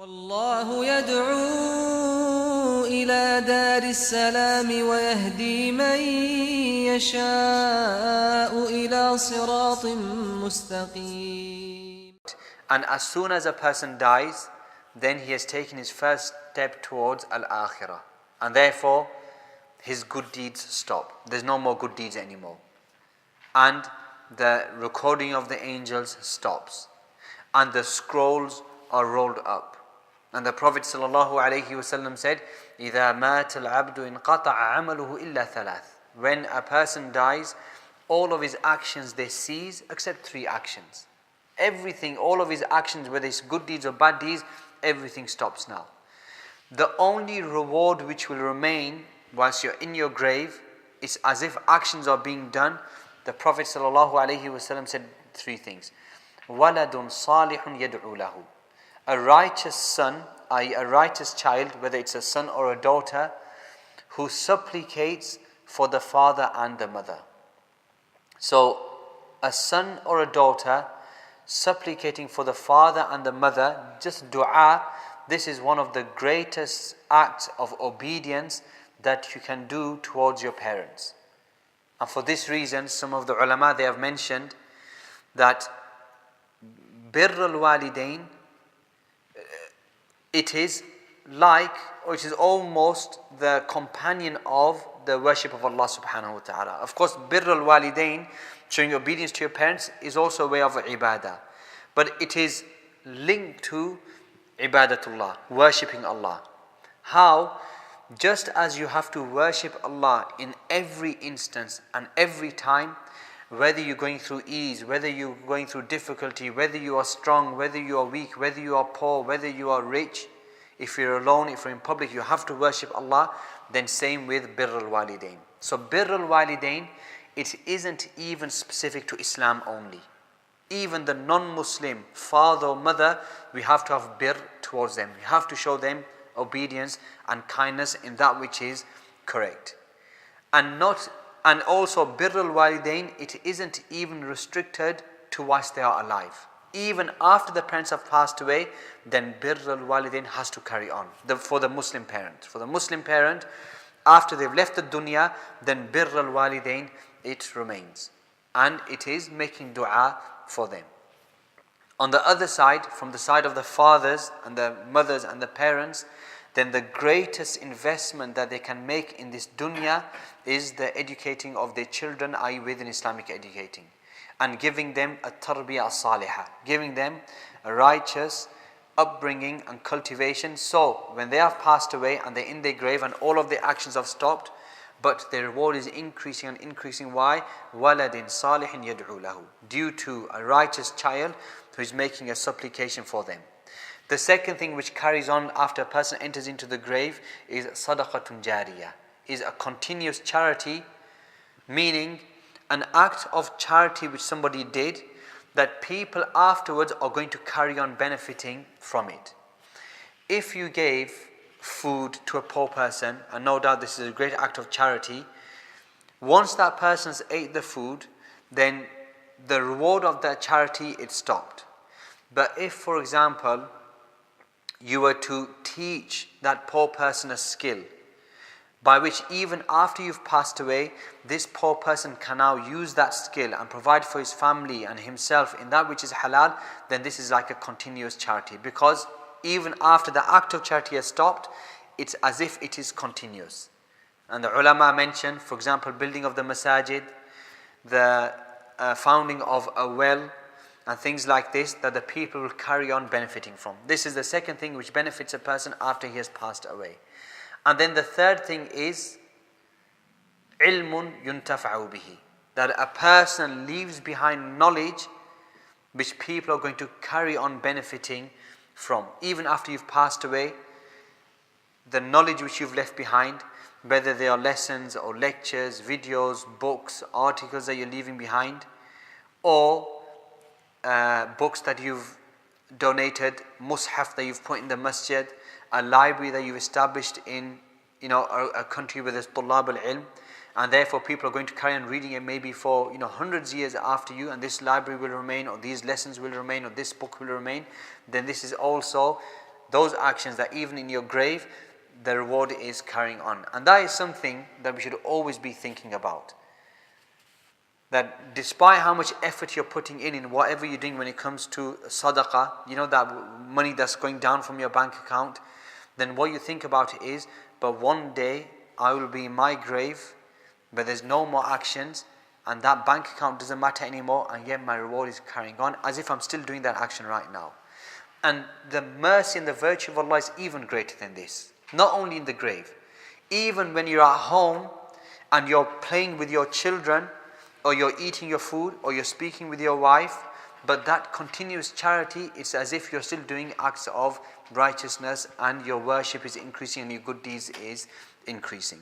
والله يدعو إلى دار السلام ويهدي من يشاء إلى صراط مستقيم. And as soon as a person dies, then he has taken his first step towards al-akhirah. And therefore, his good deeds stop. There's no more good deeds anymore. And the recording of the angels stops. And the scrolls are rolled up. And the Prophet ﷺ said, إِذَا مَاتَ الْعَبْدُ إِنْقَطَعَ عَمَلُهُ إِلَّا ثَلَاث. When a person dies, all of his actions they cease except 3 actions. Everything, all of his actions, whether it's good deeds or bad deeds, everything stops now. The only reward which will remain whilst you're in your grave is as if actions are being done. The Prophet ﷺ said 3 things. وَلَدٌ صَالِحٌ يَدْعُو لَهُ. A righteous son, i.e. a righteous child, whether it's a son or a daughter, who supplicates for the father and the mother. So, a son or a daughter supplicating for the father and the mother, just dua, this is one of the greatest acts of obedience that you can do towards your parents. And for this reason, some of the ulama, they have mentioned that birr al-walidain, it is like, or it is almost the companion of the worship of Allah subhanahu wa ta'ala. Of course, birr al-walidain, showing obedience to your parents, is also a way of ibadah. But it is linked to ibadatullah, worshipping Allah. How? Just as you have to worship Allah in every instance and every time, whether you're going through ease, whether you're going through difficulty, whether you are strong, whether you are weak, whether you are poor, whether you are rich, if you're alone, if you're in public, you have to worship Allah. Then same with birr al-walidain. So birr al-walidain, it isn't even specific to Islam only. Even the non-Muslim father or mother, we have to have birr towards them. We have to show them obedience and kindness in that which is correct. And also birr al-walidain, it isn't even restricted to whilst they are alive. Even after the parents have passed away, then birr al-walidain has to carry on for the Muslim parent. For the Muslim parent, after they've left the dunya, then birr al-walidain, it remains. And it is making dua for them. On the other side, from the side of the fathers and the mothers and the parents, then the greatest investment that they can make in this dunya is the educating of their children, i.e. within Islamic educating. And giving them a tarbiyah as-salihah, giving them a righteous upbringing and cultivation. So, when they have passed away and they're in their grave and all of their actions have stopped, but their reward is increasing and increasing. Why? وَلَدٍ صَالِحٍ يَدْعُو لَهُ. Due to a righteous child who is making a supplication for them. The second thing which carries on after a person enters into the grave is sadaqatun jariyah, is a continuous charity, meaning an act of charity which somebody did that people afterwards are going to carry on benefiting from it. If you gave food to a poor person, and no doubt this is a great act of charity, once that person has ate the food, then the reward of that charity, it stopped. But if, for example, you were to teach that poor person a skill, by which even after you've passed away, this poor person can now use that skill and provide for his family and himself in that which is halal, then this is like a continuous charity. Because even after the act of charity has stopped, it's as if it is continuous. And the ulama mentioned, for example, building of the masajid, the founding of a well, and things like this, that the people will carry on benefiting from. This is the second thing which benefits a person after he has passed away. And then the third thing is ilmun yuntafa'u bihi, that a person leaves behind knowledge which people are going to carry on benefiting from. Even after you've passed away, the knowledge which you've left behind, whether they are lessons or lectures, videos, books, articles that you're leaving behind, or books that you've donated, mushaf that you've put in the masjid, a library that you've established in a country where there's tullab al-ilm, and therefore people are going to carry on reading it maybe for hundreds of years after you, and this library will remain, or these lessons will remain, or this book will remain, then this is also those actions that even in your grave, the reward is carrying on. And that is something that we should always be thinking about. That despite how much effort you're putting in whatever you're doing when it comes to sadaqah, you know, that money that's going down from your bank account, then what you think about it is, but one day I will be in my grave, but there's no more actions, and that bank account doesn't matter anymore, and yet my reward is carrying on, as if I'm still doing that action right now. And the mercy and the virtue of Allah is even greater than this. Not only in the grave, even when you're at home and you're playing with your children, or you're eating your food, or you're speaking with your wife, but that continuous charity, it's as if you're still doing acts of righteousness, and your worship is increasing and your good deeds is increasing.